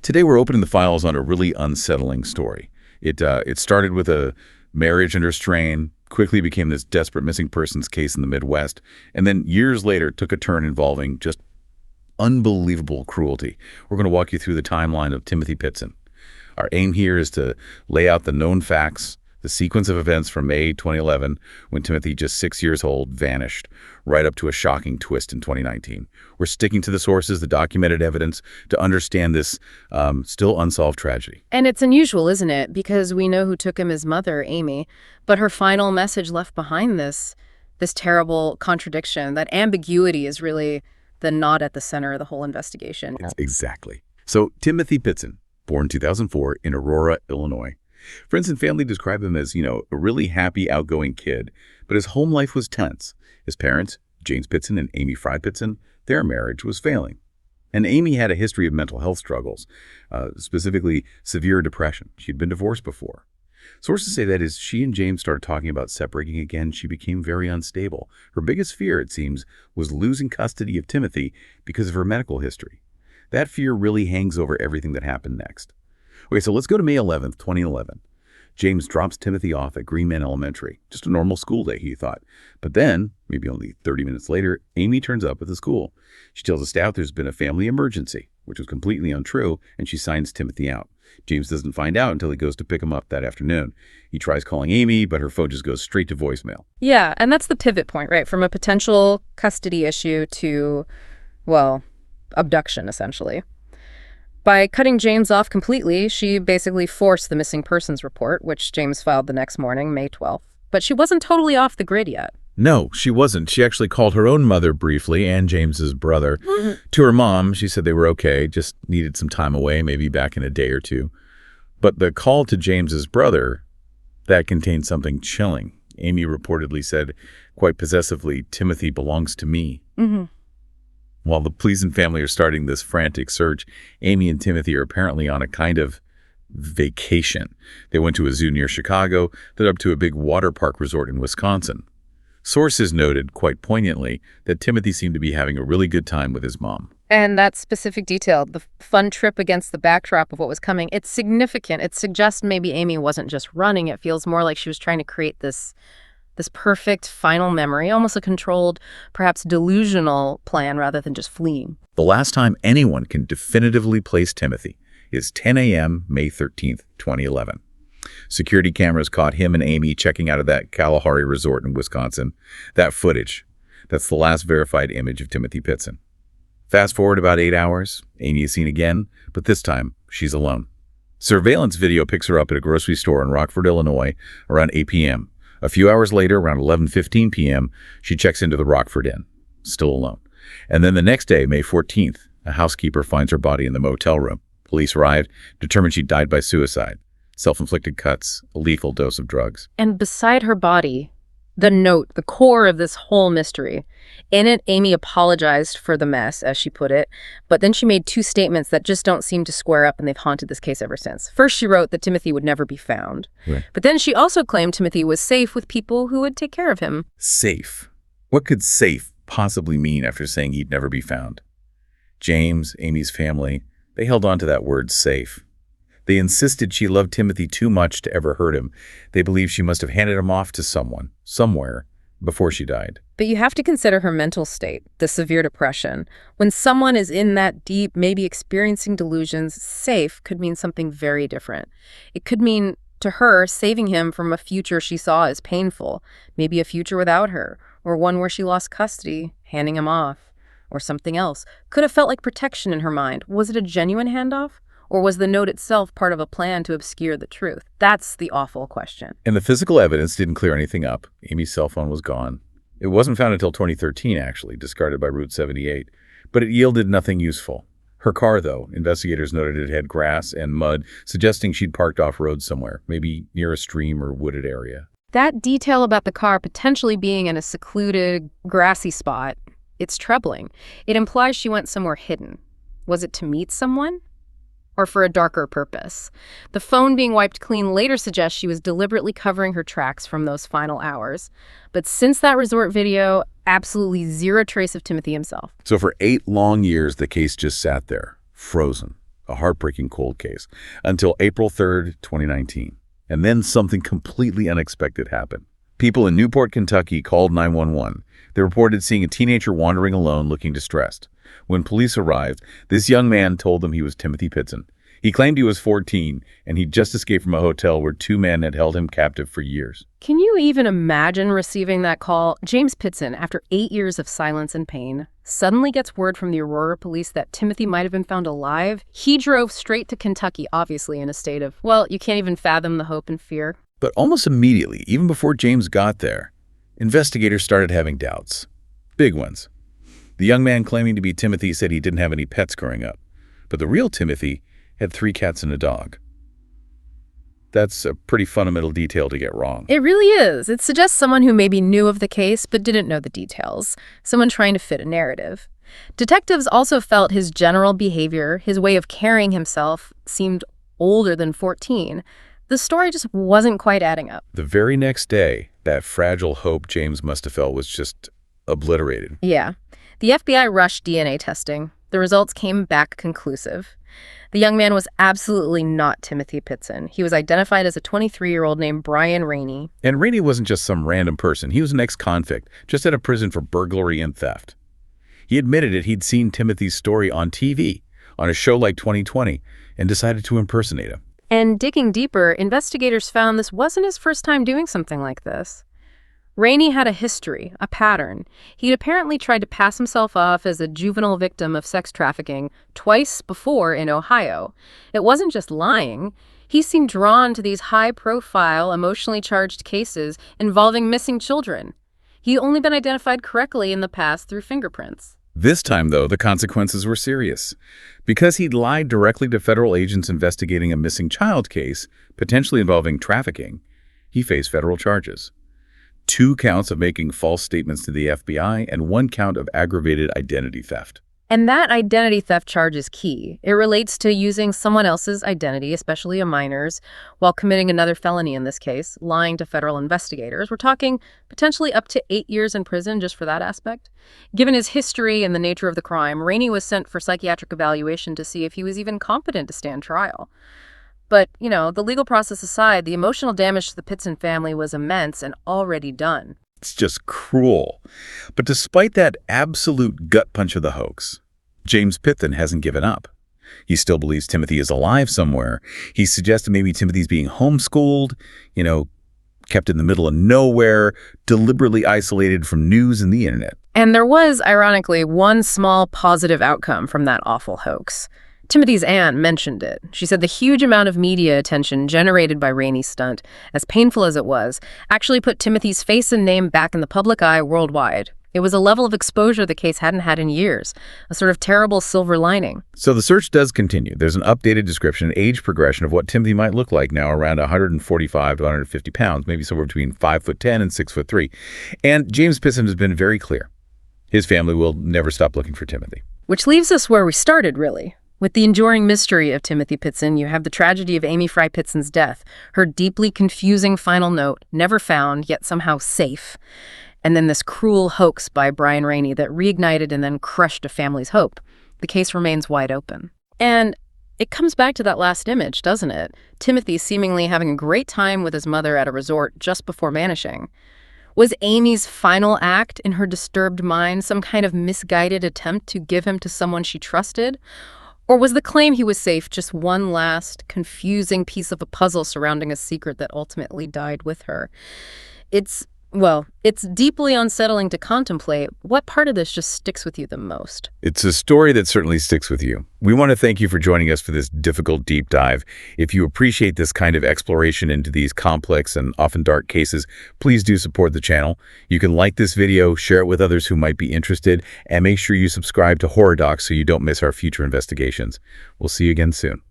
Today we're opening the files on a really unsettling story. It started with a marriage under strain, quickly became this desperate missing persons case in the Midwest, and then years later took a turn involving just unbelievable cruelty. We're going to walk you through the timeline of Timothy Pitzen. Our aim here is to lay out the known facts, the sequence of events from May 2011, when Timothy, just 6 years old, vanished, right up to a shocking twist in 2019. We're sticking to the sources, the documented evidence, to understand this still unsolved tragedy. And it's unusual, isn't it? Because we know who took him, his mother, Amy, but her final message left behind this terrible contradiction. That ambiguity is really the knot at the center of the whole investigation. Exactly. So Timothy Pitzen, born 2004 in Aurora, Illinois. Friends and family describe him as, a really happy, outgoing kid, but his home life was tense. His parents, James Pitzen and Amy Fry Pitzen, their marriage was failing. And Amy had a history of mental health struggles, specifically severe depression. She'd been divorced before. Sources say that as she and James started talking about separating again, she became very unstable. Her biggest fear, it seems, was losing custody of Timothy because of her medical history. That fear really hangs over everything that happened next. Okay, so let's go to May 11th, 2011. James drops Timothy off at Green Man Elementary. Just a normal school day, he thought. But then, maybe only 30 minutes later, Amy turns up at the school. She tells the staff there's been a family emergency, which was completely untrue, and she signs Timothy out. James doesn't find out until he goes to pick him up that afternoon. He tries calling Amy, but her phone just goes straight to voicemail. Yeah, and that's the pivot point, right? From a potential custody issue to, abduction, essentially. By cutting James off completely, she basically forced the missing persons report, which James filed the next morning, May 12th. But she wasn't totally off the grid yet. No, she wasn't. She actually called her own mother briefly and James's brother. To her mom, she said they were okay, just needed some time away, maybe back in a day or two. But the call to James's brother, that contained something chilling. Amy reportedly said, quite possessively, "Timothy belongs to me." While the police and family are starting this frantic search, Amy and Timothy are apparently on a kind of vacation. They went to a zoo near Chicago, then up to a big water park resort in Wisconsin. Sources noted, quite poignantly, that Timothy seemed to be having a really good time with his mom. And that specific detail, the fun trip against the backdrop of what was coming, it's significant. It suggests maybe Amy wasn't just running. It feels more like she was trying to create this perfect final memory, almost a controlled, perhaps delusional plan rather than just fleeing. The last time anyone can definitively place Timothy is 10 a.m. May 13th, 2011. Security cameras caught him and Amy checking out of that Kalahari resort in Wisconsin. That footage, that's the last verified image of Timothy Pitzen. Fast forward about 8 hours, Amy is seen again, but this time she's alone. Surveillance video picks her up at a grocery store in Rockford, Illinois, around 8 p.m. A few hours later, around 11:15 p.m., she checks into the Rockford Inn, still alone. And then the next day, May 14th, a housekeeper finds her body in the motel room. Police arrived, determined she died by suicide. Self-inflicted cuts, a lethal dose of drugs. And beside her body, the note, the core of this whole mystery. In it, Amy apologized for the mess, as she put it, but then she made two statements that just don't seem to square up, and they've haunted this case ever since. First, she wrote that Timothy would never be found. Right. But then she also claimed Timothy was safe with people who would take care of him. Safe. What could safe possibly mean after saying he'd never be found? James, Amy's family, they held on to that word safe. They insisted she loved Timothy too much to ever hurt him. They believed she must have handed him off to someone, somewhere, before she died. But you have to consider her mental state, the severe depression. When someone is in that deep, maybe experiencing delusions, safe could mean something very different. It could mean, to her, saving him from a future she saw as painful, maybe a future without her, or one where she lost custody, handing him off, or something else. Could have felt like protection in her mind. Was it a genuine handoff? Or was the note itself part of a plan to obscure the truth? That's the awful question. And the physical evidence didn't clear anything up. Amy's cell phone was gone. It wasn't found until 2013, actually, discarded by Route 78. But it yielded nothing useful. Her car, though, investigators noted it had grass and mud, suggesting she'd parked off-road somewhere, maybe near a stream or wooded area. That detail about the car potentially being in a secluded, grassy spot, it's troubling. It implies she went somewhere hidden. Was it to meet someone? Or for a darker purpose? The phone being wiped clean later suggests she was deliberately covering her tracks from those final hours. But since that resort video, absolutely zero trace of Timothy himself. So for 8 long years, the case just sat there, frozen. a heartbreaking cold case, until April 3rd, 2019. And then something completely unexpected happened. People in Newport, Kentucky called 911. They reported seeing a teenager wandering alone looking distressed. When police arrived, this young man told them he was Timothy Pitzen. He claimed he was 14, and he'd just escaped from a hotel where two men had held him captive for years. Can you even imagine receiving that call? James Pitzen, after 8 years of silence and pain, suddenly gets word from the Aurora police that Timothy might have been found alive. He drove straight to Kentucky, obviously in a state of, well, you can't even fathom the hope and fear. But almost immediately, even before James got there, investigators started having doubts. Big ones. The young man claiming to be Timothy said he didn't have any pets growing up. But the real Timothy had 3 cats and a dog. That's a pretty fundamental detail to get wrong. It really is. It suggests someone who maybe knew of the case but didn't know the details. Someone trying to fit a narrative. Detectives also felt his general behavior, his way of carrying himself, seemed older than 14. The story just wasn't quite adding up. The very next day, that fragile hope James must have felt was just obliterated. Yeah. The FBI rushed DNA testing. The results came back conclusive. The young man was absolutely not Timothy Pitzen. He was identified as a 23-year-old named Brian Rainey. And Rainey wasn't just some random person. He was an ex-convict, just out of prison for burglary and theft. He admitted it. He'd seen Timothy's story on TV, on a show like 2020, and decided to impersonate him. And digging deeper, investigators found this wasn't his first time doing something like this. Rainey had a history, a pattern. He'd apparently tried to pass himself off as a juvenile victim of sex trafficking twice before in Ohio. It wasn't just lying. He seemed drawn to these high-profile, emotionally charged cases involving missing children. He'd only been identified correctly in the past through fingerprints. This time, though, the consequences were serious. Because he'd lied directly to federal agents investigating a missing child case, potentially involving trafficking, he faced federal charges. 2 counts of making false statements to the FBI and 1 count of aggravated identity theft. And that identity theft charge is key. It relates to using someone else's identity, especially a minor's, while committing another felony in this case, lying to federal investigators. We're talking potentially up to 8 years in prison just for that aspect. Given his history and the nature of the crime, Rainey was sent for psychiatric evaluation to see if he was even competent to stand trial. But, the legal process aside, the emotional damage to the Pitzen family was immense and already done. It's just cruel. But despite that absolute gut punch of the hoax, James Pitzen hasn't given up. He still believes Timothy is alive somewhere. He suggested maybe Timothy's being homeschooled, kept in the middle of nowhere, deliberately isolated from news and the internet. And there was, ironically, one small positive outcome from that awful hoax. Timothy's aunt mentioned it. She said the huge amount of media attention generated by Rainey's stunt, as painful as it was, actually put Timothy's face and name back in the public eye worldwide. It was a level of exposure the case hadn't had in years, a sort of terrible silver lining. So the search does continue. There's an updated description and age progression of what Timothy might look like now, around 145 to 150 pounds, maybe somewhere between 5'10" and 6'3". And James Pitzen has been very clear. His family will never stop looking for Timothy. Which leaves us where we started, really. With the enduring mystery of Timothy Pitzen, you have the tragedy of Amy Fry Pitzen's death, her deeply confusing final note, never found, yet somehow safe. And then this cruel hoax by Brian Rainey that reignited and then crushed a family's hope. The case remains wide open. And it comes back to that last image, doesn't it? Timothy seemingly having a great time with his mother at a resort just before vanishing. Was Amy's final act in her disturbed mind some kind of misguided attempt to give him to someone she trusted? Or was the claim he was safe just one last, confusing piece of a puzzle surrounding a secret that ultimately died with her? It's deeply unsettling to contemplate. What part of this just sticks with you the most? It's a story that certainly sticks with you. We want to thank you for joining us for this difficult deep dive. If you appreciate this kind of exploration into these complex and often dark cases, please do support the channel. You can like this video, share it with others who might be interested, and make sure you subscribe to Horror Docs so you don't miss our future investigations. We'll see you again soon.